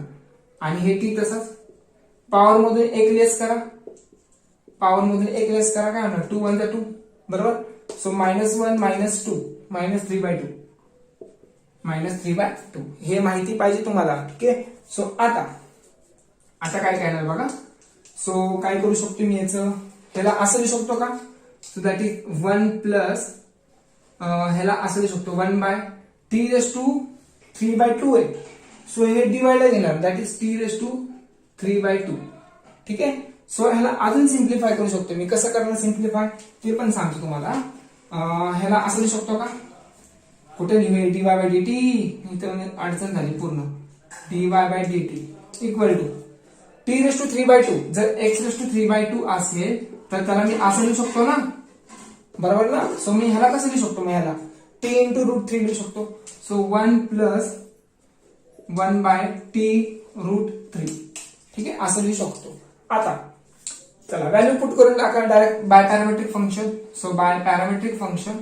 आणि हे टी तसंच. पॉवर मधून एक लेस करा, पॉवर मधून एक लेस करा, काय होणार? 2 1 जा 2, बरोबर. So minus 1 minus 2 minus 3/2 minus 3/2. हे माहिती पाहिजे तुम्हाला. ठीक आहे, सो आता काय करणार बघा. सो काय करू शकतो मी याचं? ह्याला असं लिहू शकतो का? सो दॅट इज 1 प्लस ह्याला असं लिहू शकतो 1 बाय टी रेस टू 3/2 आहे. सो हे डिवाइड घेणार, that is t raise to 3/2. ठीक आहे, सो ह्याला अजून सिम्प्लिफाय करू शकतो मी. कसं करणार सिम्प्लिफाय ते पण सांगतो तुम्हाला. ह्याला असं लिहू शकतो का? कुठे लिहूया? dy by dt. इथं अडचण झाली पूर्ण. dy by dt equal to t raise to 3/2. जर x रेस टू 3/2 असेल तर त्याला मी असं लिहू शकतो ना, बरोबर ना. सो मी ह्याला कसं लिहू शकतो? मी ह्याला t इंटू रूट 3 लिहू शकतो. So 1 plus 1 by t root 3. ठीक आहे, असं लिहू शकतो. आता चला व्हॅल्यू पुट करून टाका direct by parametric function. So by parametric function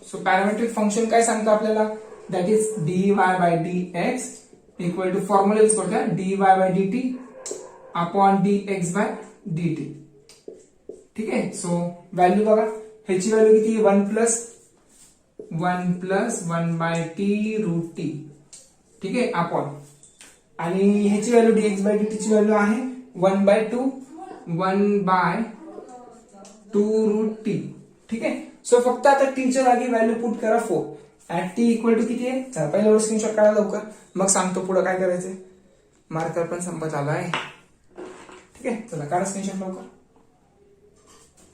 so parametric function काय सांगतो आपल्याला? That is dy by dx equal to formula use करतोय dy by dt upon dx by dt. ठीक आहे, सो व्हॅल्यू बघा, ह्याची व्हॅल्यू किती? 1 plus 1 by t root t. ठीक आहे, अपॉन आणि ह्याची व्हॅल्यू dx बाय dt ची व्हॅल्यू आहे 1/2 1 बाय 2 रूट टी. ठीक आहे, सो फक्त आता टी च्या जागी व्हॅल्यू पुट करा 4 ऍट टी इक्वल टू किती आहे? चला पहिल्यावर स्क्रीनशॉट काढा लवकर, मग सांगतो पुढे काय करायचंय. मार्कर पण संपत आलाय. ठीक आहे, चला काढा स्क्रीनशॉट लवकर.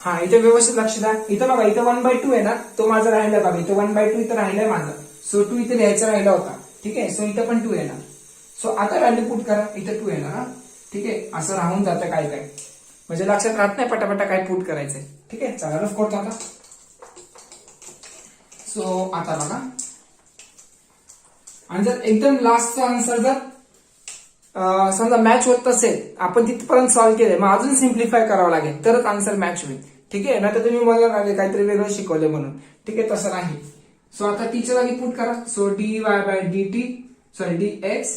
हा, इथे व्यवस्थित लक्ष द्या. इथं बघा, इथं 1/2 आहे ना, तो माझा राहिला बघा. इथं 1/2 इथं राहिलाय माझा. सो 2 इथे लिहायचा राहिला होता. ठीक आहे, सो इथं पण 2 येणार. सो आता व्हॅल्यू पुट करा, इथं 2 येणार. हा, ठीक आहे, असं राहून जातं काय म्हणजे लक्षात राहत नाही पटापटा काय पुट करायचंय. ठीक आहे, चला रफ करतो आता. सो आता बघा, आणि जर एकदम लास्टचा आन्सर जर समजा मॅच होत असेल, आपण तिथपर्यंत सॉल्व्ह केलंय, मग अजून सिम्प्लिफाय करावं लागेल तरच आन्सर मॅच होईल. ठीक आहे. नाही तर तुम्ही मला काहीतरी वेगळं शिकवले म्हणून. ठीक आहे, तसं नाही. सो आता टीच्या जागी पुट करा. So dy by dt sorry dx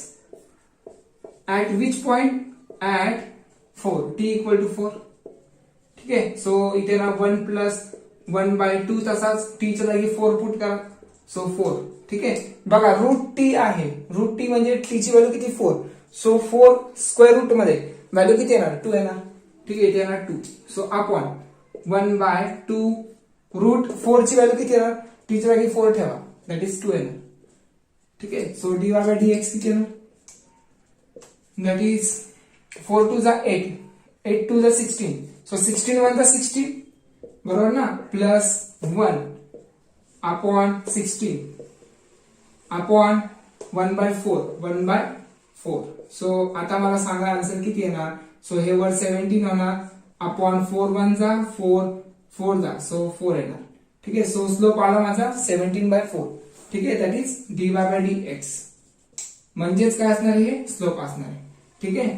at which point at 4 t equal to 4. ठीक आहे. सो इथे ना 1 प्लस 1/2 तसाच टीच्या जागी 4 पुट करा. सो 4. ठीक आहे. बघा रूट टी आहे. रूट टी म्हणजे टीची व्हॅल्यू किती 4. सो 4 स्क्वेअर रूट मध्ये व्हॅल्यू किती येणार 2 येणार. ठीक आहे, इथे येणार 2. सो अपॉन 1/2 रूट 4 ची व्हॅल्यू किती येणार टीची जागी 4 ठेवा दॅट इज 2 येणार. ठीक आहे. सो dy बाय dx किती येणार दॅट इज 4 2 जा 8 8 2 जा 16. सो 16 1 जा 16 बरोबर ना प्लस 1 अपॉन 16 अपॉन 1/4 1/4. सो आता मला सांगा आन्सर किती येणार. सो हे वर 17 होणार अपॉन 4 1 जा 4 4 जा सो 4 येणार. ठीक आहे. सो स्लोप आला माझा 17/4. ठीक आहे, that is dy by dx. म्हणजेच काय असणार हे स्लोप असणार आहे. ठीक आहे,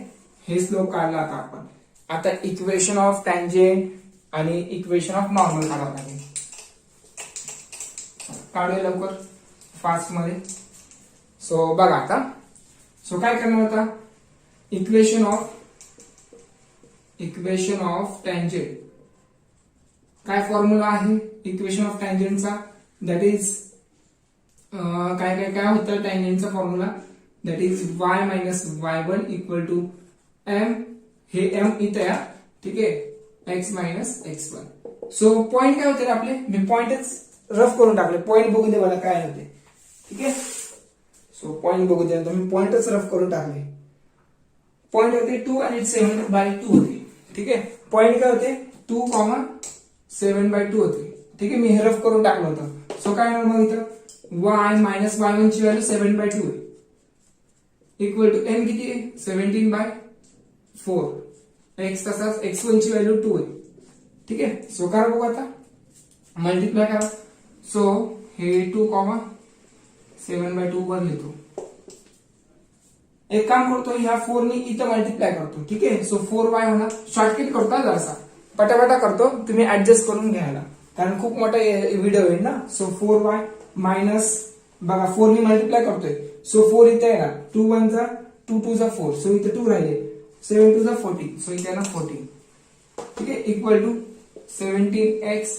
हे स्लोप काढला आता आपण. आता इक्वेशन ऑफ टँजेंट आणि इक्वेशन ऑफ नॉर्मल काढावं लागेल. काढूया लवकर फास्ट मध्ये. सो बघा आता. सो काय करणार आता इक्वेशन ऑफ टँजेंट. काय फॉर्म्युला आहे इक्वेशन ऑफ टँजेंटचा दॅट इज काय होतं टँजेंटचा formula that is y minus y1 equal to m. हे m इथे या. ठीक आहे, x minus x1. So point काय होते आपले. मी पॉइंटच रफ करून टाकले. पॉइंट बघू दे मला काय होते. ठीक आहे. सो पॉइंट बघू दे मी पॉइंटच रफ करून टाकले. पॉइंट होते 2 आणि 7/2 होते. ठीक आहे. पॉइंट काय होते 2, 7/2 होते. ठीक आहे, मी हे रफ करून टाकलं होतं. सो काय मग इथं y मायनस y1 ची व्हॅल्यू 7/2 आहे इक्वल टू n किती आहे 17/4. x तसाच x1 ची व्हॅल्यू 2 आहे. ठीक आहे. सो करा बघू आता मल्टिप्लाय करा. सो हे 2, 7/2 वर लिहितो. एक काम करतो ह्या 4 नी इथं मल्टिप्लाय करतो. ठीक आहे. सो 4y होणार. शॉर्टकट करतो जरासा पटापटा करतो. तुम्ही ऍडजस्ट करून घ्यायला कारण खूप मोठा व्हिडिओ होईल ना. सो 4y मायनस बघा 4 नी मल्टिप्लाय करतोय. सो 4 इथे येणार 2 1 जा 2 2 जा 4. सो इथे 2 राहिले 7 2 जा 14. सो इथे येणार 14. ठीक आहे, इक्वल टू 17x.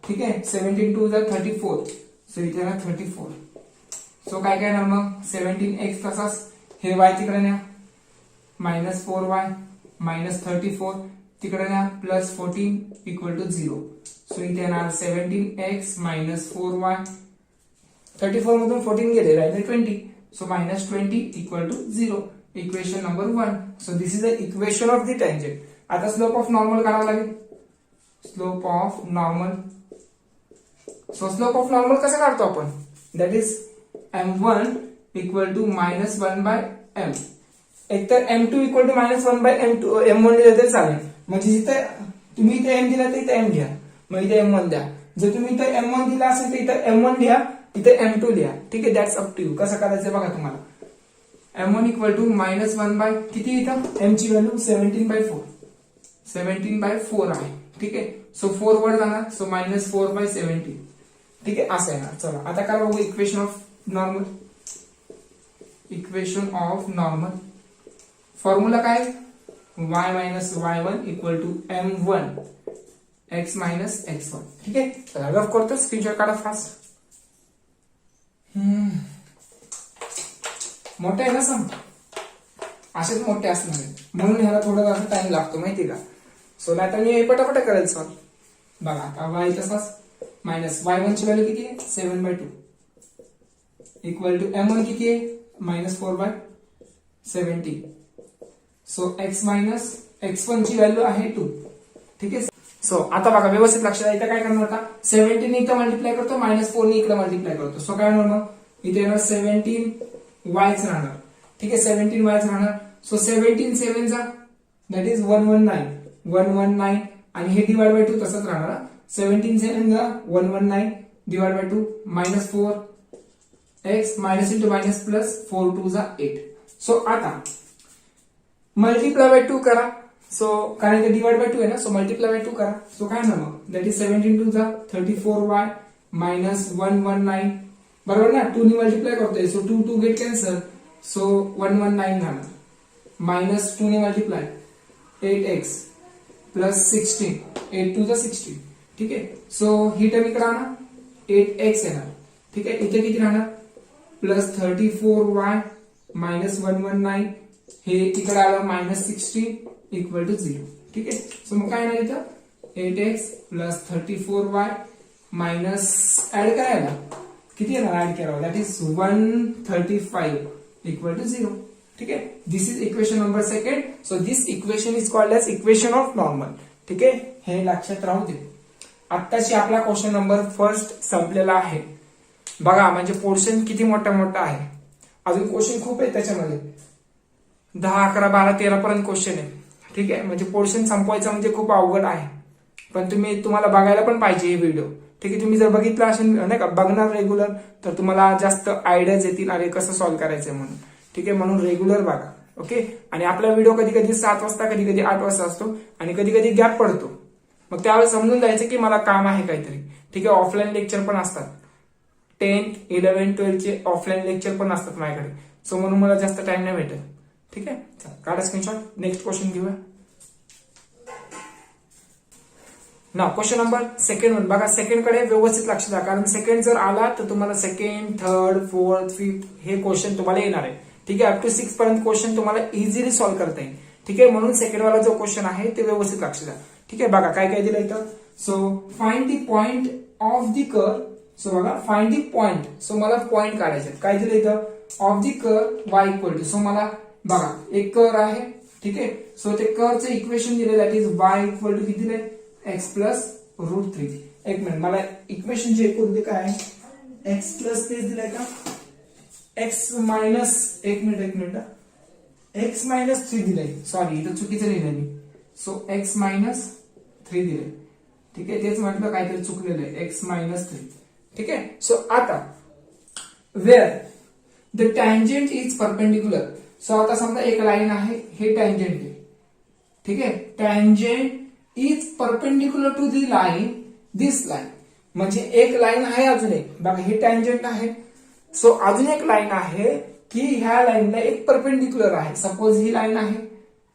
ठीक आहे, 17 2 जा 34. सो इथे येणार 34. सो काय येणार मग 17x तसाच हे y तिकडे न्या मायनस 4y मायनस 34 तिकडे न्या प्लस 14 इक्वल टू 0. सो इथे येणार 17x मायनस 4y. 34 मधून 14 गेले राहिले 20. So minus 20 equal to 0. Equation number 1. So this is the equation of the tangent. आता स्लोप ऑफ नॉर्मल काढावं लागेल. Slope of normal. So slope of normal कसं काढतो आपण that is m1 equal to minus 1/m. एकतर m2 equal to minus 1/m2 m1 दिलं तरी चालेल. म्हणजे जिथे तुम्ही इथे m दिला तर इथे m घ्या मग इथे m1 द्या. जर तुम्ही इथे m1 दिला असेल तर इथे m1 लिहा इथे m2 लिहा. ठीक आहे, दॅट्स अप टू यू कसं करायचं बघा तुम्हाला. m1 इक्वल टू मायनस 1 किती इथं m ची व्हॅल्यू 17/4. 17/4 आहे. ठीक आहे. सो 4 वर जाणार. So minus 4/17. ठीक आहे, असं येणार. चला आता काय बघू equation of normal. Equation of normal formula काय y minus y1 equal to m1 x minus x1. ठीक आहे, चला रफ करतो. स्क्रीनशॉट काढा फास्ट. मोठे आहे ना सम असेच मोठे असणार आहे म्हणून ह्याला थोडा जास्त टाइम लागतो माहिती का. सो नाही तर मी पटापट करेल सर. बघा आता y तसाच मायनस y1 ची व्हॅल्यू किती आहे 7/2 इक्वल टू m1 किती आहे minus 4/17. So x minus x1 ची व्हॅल्यू आहे 2. ठीक आहे. सो आता बघा व्यवस्थित लक्ष द्या. इथे काय करणार आता 17 इथं मल्टिप्लाय करतो मायनस 4 इकडे मल्टिप्लाय करतो. सो काय होणार मग इथे येणार 17 yच राहणार. ठीक आहे, 17 yच राहणार. सो 17 7 जा दॅट इज 119 आणि हे डिवाइड बाय 2 तसंच राहणार. 17 7 जा 119 divide by 2 minus 4 x minus into minus plus 4 2 जा 8. सो आता मल्टिप्लाय बाय 2 करा. सो कारण की डिवाइड बाय 2 आहे ना, सो मल्टिप्लाय बाय 2 करा. सो काय ना मग दॅट इज 17 टू जा 34y मायनस 119. बरोबर ना, 2 ने मल्टिप्लाय करतोय, सो 2 गेट कॅन्सल, सो 119 झालं. मायनस 2 ने मल्टिप्लाय 8x प्लस 16, 8 टू जा 16. ठीक आहे. सो ही टर्म इकडे आणा, 8x येणार. ठीक आहे. इथे किती राहणार, प्लस 34y मायनस 119, हे इकडे आलं मायनस 16 इक्वल टू 0. ठीक आहे. सो मग काय येणार इथं 8x plus 34y minus add करायला किती येणार, ऍड करावं, दॅट इज 135 इक्वल टू 0. ठीक आहे. This is equation number second. So this equation is called as equation of normal. ठीक आहे. हे लक्षात राहू दे. आत्ताची आपला क्वेश्चन नंबर फर्स्ट संपलेला आहे. बघा म्हणजे पोर्शन किती मोठा मोठा आहे. अजून क्वेश्चन खूप आहे त्याच्यामध्ये, 10, 11, 12, 13 पर्यंत क्वेश्चन आहे. ठीक आहे. म्हणजे पोर्शन संपवायचा म्हणजे खूप अवघड आहे, पण तुम्हाला बघायला पण पाहिजे हे व्हिडिओ. ठीक आहे. तुम्ही जर बघितला असेल नाही का, बघणार रेग्युलर, तर तुम्हाला जास्त आयडियाज येतील अरे कसं सॉल्व्ह करायचंय म्हणून. ठीक आहे. म्हणून रेग्युलर बघा. ओके. आणि आपला व्हिडिओ कधी कधी 7 वाजता, कधी कधी 8 वाजता असतो, आणि कधी कधी गॅप पडतो. मग त्यावेळेस समजून जायचं की मला काम आहे काहीतरी. ठीक आहे. ऑफलाईन लेक्चर पण असतात, 10th, 11th, 12th offline lecture पण असतात माझ्याकडे. सो म्हणून मला जास्त टाइम नाही भेटत. ठीक आहे. काढा स्क्रीनशॉट. नेक्स्ट क्वेश्चन घेऊया ना. Question number second one. बघा सेकंड कडे व्यवस्थित लक्ष द्या, कारण सेकंड जर आला तर तुम्हाला सेकंड, थर्ड, फोर्थ, फिफ्थ हे क्वेश्चन तुम्हाला येणार आहे. ठीक आहे. अप टू 6 पर्यंत क्वेश्चन तुम्हाला इझिली सॉल्व्ह करता येईल. ठीक आहे. म्हणून सेकंड वाला जो क्वेश्चन आहे ते व्यवस्थित लक्ष द्या. ठीक आहे. बघा काय काय दिलं इथं. So find the point of the curve. So बघा फाइंड द पॉइंट. सो मला पॉइंट काढायचे. काय दिलं इथं, of the curve y equal to. So मला बघा एक कर्व आहे. ठीक आहे. सो ते कर्वचं इक्वेशन दिले, that is y equal to किती दिले, x प्लस √3. एक मिनिट, मला इक्वेशन जे करू दे. काय x प्लस तेच दिलंय का, x मायनस, एक मिनिट, x मायनस 3 दिलंय. सॉरी इथं चुकीचं लिहिलंय मी. सो x मायनस 3 दिलंय. ठीक आहे. तेच म्हटलं काहीतरी चुकलेलं आहे, x मायनस 3. ठीक आहे. सो आता where the tangent is perpendicular. So आता समजा एक लाईन आहे, हे टँजेंट आहे. ठीक आहे. Tangent is perpendicular to the line, this line. म्हणजे एक लाईन आहे, अजून एक बघा हे टँजेंट आहे. सो अजून एक लाईन आहे की ह्या लाईनला एक परपेंडिक्युलर आहे. सपोज ही लाईन आहे.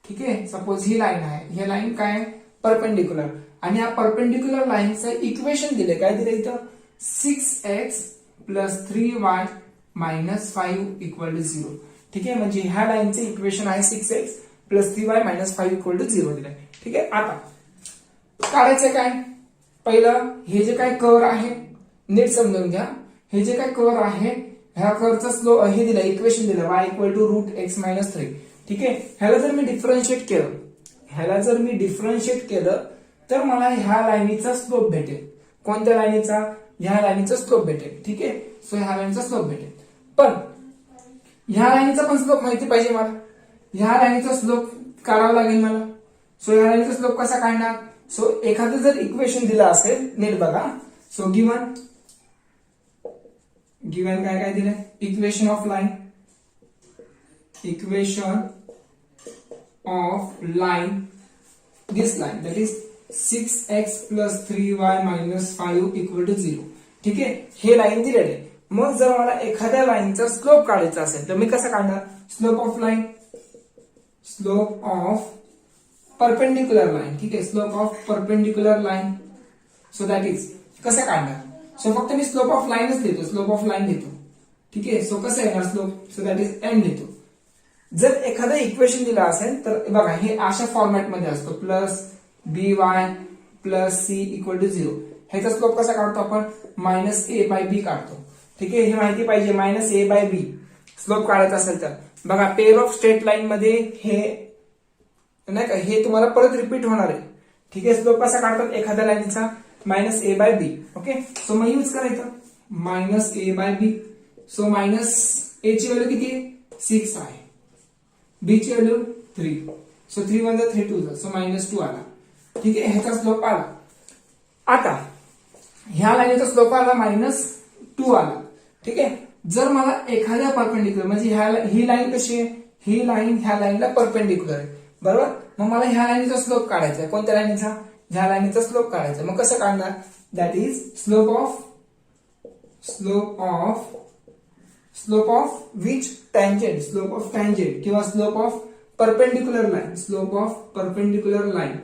ठीक आहे. सपोज ही लाईन आहे, हे लाईन काय परपेंडिक्युलर, आणि या परपेंडिक्युलर लाईनचं इक्वेशन दिले. काय दिले इथं, 6x plus 3y minus 5 equal to 0. ठीक आहे. म्हणजे ह्या लाईनचे इक्वेशन आहे 6x plus 3y minus 5 equal to 0 दिलंय. ठीक आहे. आता काढायचं काय, पहिलं हे जे काय कर्व आहे नीट समजून घ्या. हे जे काय कर्व आहे, ह्या कर्वचा स्लोप हे दिलं, इक्वेशन दिलं y equal to √x minus 3. ठीक आहे. ह्याला जर मी डिफरन्शिएट केलं, तर मला ह्या लाईनीचा स्लोप भेटेल. कोणत्या लाईनीचा, ह्या लाईनीचा स्लोप भेटेल. ठीक आहे. सो ह्या लाईनीचा स्लोप भेटेल, पण ह्या लाईनीचा पण स्लोप माहिती पाहिजे मला. ह्या लाईनीचा स्लोप काढावा लागेल मला. सो ह्या लाईनीचा स्लोप कसा काढणार. सो एखादं जर इक्वेशन दिलं असेल, नीट बघा. सो गिवन काय काय दिलंय, equation of line, this line that is 6x plus 3y minus 5 equal to 0. ठीक आहे. हे लाईन दिलेले आहे. मग जर मला एखाद्या लाईनचा स्लोप काढायचा असेल तर मी कसं काढणार, slope of line, slope of perpendicular line. ठीक आहे. Slope of perpendicular line. So that is कसं काढणार. सो फक्त मी स्लोप ऑफ लाईनच देतो, स्लोप ऑफ लाईन देतो. ठीक आहे. सो कसं येणार slope, so that is an देतो. जर एखादं इक्वेशन दिलं असेल तर बघा हे अशा फॉर्मॅटमध्ये असतो, plus by plus c equal to 0. ह्याचा स्लोप कसा काढतो आपण, मायनस a बाय b काढतो. ठीक आहे. हे माहिती पाहिजे, minus a by b slope काढायचा असेल तर. बघा पेअर ऑफ स्ट्रेट लाईन मध्ये हे नाही का, हे तुम्हाला परत रिपीट होणार आहे. ठीक आहे. स्लोप कसा काढतात एखाद्या लाईनचा, minus a by b. Okay. So मग यूज करायचं minus a by b. So minus a ची व्हॅल्यू किती आहे, 6 आहे, b ची व्हॅल्यू 3. सो 3 1 3 2 सो मायनस 2 आला. ठीक आहे. ह्याचा स्लोप आला. आता ह्या लाईनीचा स्लोप आला मायनस 2 आला. ठीक आहे. जर मला एखाद्या परपेंडिक्युलर, म्हणजे ही लाईन कशी आहे, ही लाईन ह्या लाईनला परपेंडिक्युलर आहे. बरोबर. मग मला ह्या लाईनीचा स्लोप काढायचा आहे. कोणत्या लाईनीचा? ह्या लाईनीचा स्लोप काढायचा. मग कसं काढणार? That is slope of which tangent, slope of tangent किंवा slope of perpendicular line, slope of perpendicular line.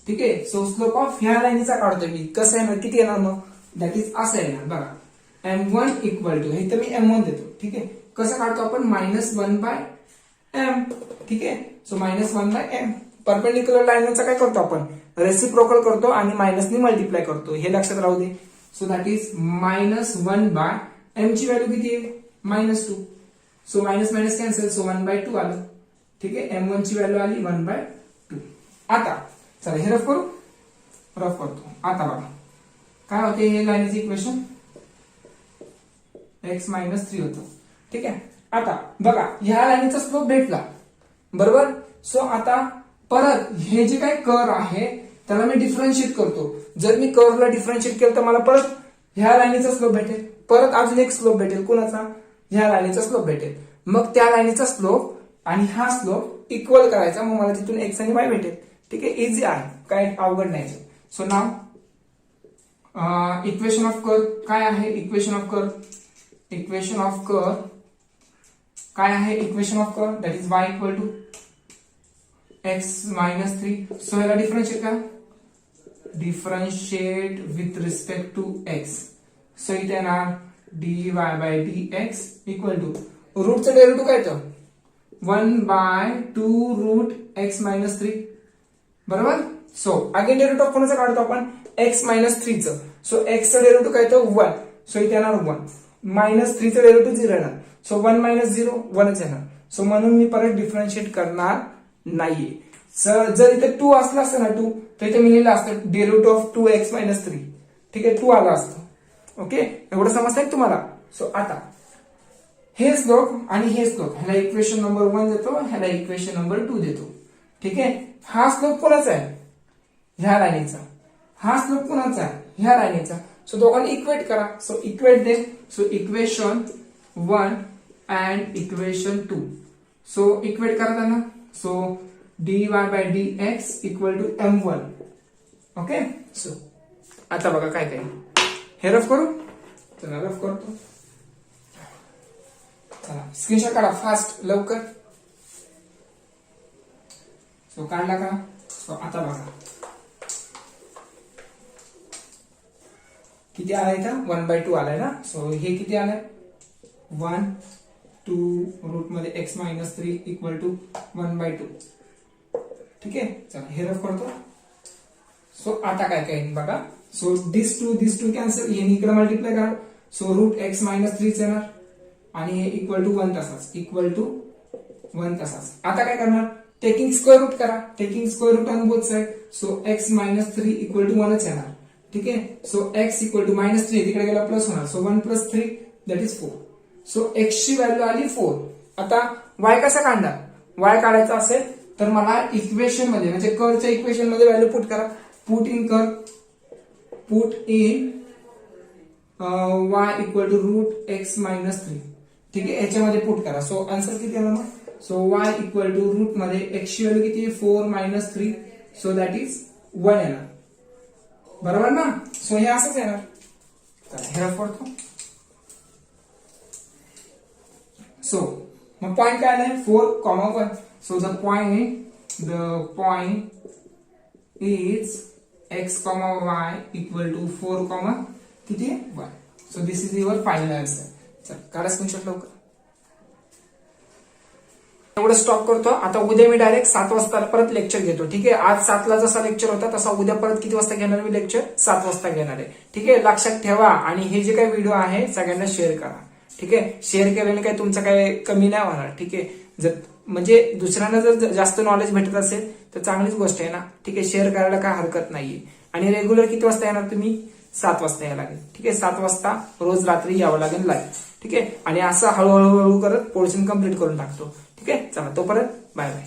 ठीक आहे. सो स्लोप ऑफ ह्या लाईनीचा काढतोय मी. कसं येणार? किती येणार मग? दॅट इज असं येणार बघा. M1 इक्वल टू, हे तर मी M1 देतो. ठीक आहे. कसं काढतो आपण? -1/m. ठीक आहे. So -1/m. परपेंडिक्युलर लाईनचा काय करतो आपण? रेसिप्रोकल करतो आणि मायनसनी मल्टिप्लाय करतो. हे लक्षात राहू दे. सो दॅट इज -1/m ची व्हॅल्यू किती आहे? -2. So minus minus cancel. So 1/2 आलं. ठीक आहे. M1 ची व्हॅल्यू आली 1/2. आता चला हे रफ करू. रफ करतो. आता बघा काय होते हे लाईनीचे इक्वेशन? x -3 होतं. ठीक आहे. आता बघा ह्या लाईनीचा स्लोप भेटला. बरोबर. सो आता परत हे जे काय कर्व आहे त्याला मी डिफरन्शिएट करतो. जर मी कर्वला डिफरन्शिएट केलं तर मला परत ह्या लाईनीचा स्लोप भेटेल. परत अजून एक स्लोप भेटेल. कोणाचा? ह्या लाईनीचा स्लोप भेटेल. मग त्या लाईनीचा स्लोप आणि हा स्लोप इक्वल करायचा. मग मला तिथून x आणि y भेटेल. ठीक आहे. इझी आहे, काय अवघड नाही. सो नाव इक्वेशन ऑफ कर्व काय आहे? इक्वेशन ऑफ कर्व काय आहे? Equation of curve that is y equal to x -3. So याला डिफरन्शिएट करा. Differentiate with respect to x. So इथे येणार dy/dx इक्वल टू रूटचं डेरिव्हेटिव्ह काय तर 1/2 रूट x -3. बरोबर. सो अगेन डेरिव्हेटिव्ह कोणाचं काढतो आपण? x -3 चं. सो x चं डेरिव्हेटिव्ह काय तर 1. सो इथे येणार 1. -3 चं डेरिव्हेटिव्ह 0 येणार. सो 1 - 0 1च येणार. सो म्हणून मी परत डिफरन्शिएट करणार नाहीये. जर इथे 2 असला असतं ना 2, तर इथे मी लिहिलं असतं डेरिव्हेटिव्ह ऑफ 2x -3. ठीक आहे. 2 आला असतं. ओके. एवढं समजतंय तुम्हाला? सो आता हे स्लोप आणि हे स्लोप, ह्याला इक्वेशन नंबर 1 देतो, ह्याला इक्वेशन नंबर 2 देतो. ठीक आहे. हा स्लोप कोणाचा आहे? ह्या लाईनीचा. हा स्लोप कोणाचा आहे? ह्या लाईनीचा. सो दोघांनी इक्वेट करा. सो इक्वेट दे. So equation 1 and equation 2. So equate करा त्यांना. So dy/dx equal to M1. Okay. So आता बघा काय काय हे रफ करू. चला रफ करतो. चला स्क्रीनशॉट काढा फास्ट लवकर. सो काढला का? सो आता बघा किती आलाय इथं? 1/2 आलाय ना. सो हे किती आलाय? 1 2 रूट मध्ये x -3 इक्वल टू 1/2. ठीक आहे. चला हे रफ करतो. सो आता काय काय बघा. So this two cancel. हे इकडे मल्टिप्लाय करा. सो रूट x -3 येणार आणि हे इक्वल टू 1 तसाच. इक्वल टू 1 तसाच. आता काय करणार? टेकिंग स्क्वेअर रूट करा. Taking square root on both side. So x -3 equal to 1च येणार. ठीक आहे. सो x इक्वल टू -3 तिकडे गेला प्लस होणार. So 1 + 3 that is 4. So x ची व्हॅल्यू आली 4. आता y कसा काढणार? y काढायचा असेल तर मला इक्वेशन मध्ये म्हणजे कर्वच्या इक्वेशन मध्ये व्हॅल्यू पुट करा. Put in y equal to root x -3. ठीक आहे. याच्यामध्ये पुट करा. सो आन्सर किती येणार मग? So y equal to root मध्ये x ची व्हॅल्यू किती आहे? 4 - 3. सो दॅट इज 1 येणार. बरोबर ना. सो हे असंच येणार. हे रफ करतो. सो मग पॉइंट काय आलाय? 4,1. So the point is x, y equal to 4, किती आहे? 1. So this is your final answer. चल काढा स्क्रीनशॉट लवकर. एवढं स्टॉप करतो. आता उद्या मी डायरेक्ट 7 वाजता परत लेक्चर घेतो. ठीक आहे. आज 7ला जसा लेक्चर होता तसा उद्या परत किती वाजता घेणार मी लेक्चर? 7 वाजता घेणार आहे. ठीक आहे. लक्षात ठेवा. आणि हे जे काही व्हिडिओ आहे सगळ्यांना शेअर करा. ठीक आहे. शेअर केल्याने काही तुमचं काही कमी नाही होणार. ठीक आहे. जर म्हणजे दुसऱ्यांना जर जास्त नॉलेज भेटत असेल तर चांगलीच गोष्ट आहे ना. ठीक आहे. शेअर करायला काय हरकत नाहीये. आणि रेग्युलर किती वाजता येणार तुम्ही? 7 वाजता यायला लागेल. ठीक आहे. 7 वाजता रोज रात्री यावं लागेल लाईव्ह. ठीक आहे. आणि असं हळूहळू करत पोर्शन कम्प्लीट करून टाकतो. ठीक आहे. चला तोपर्यंत बाय बाय.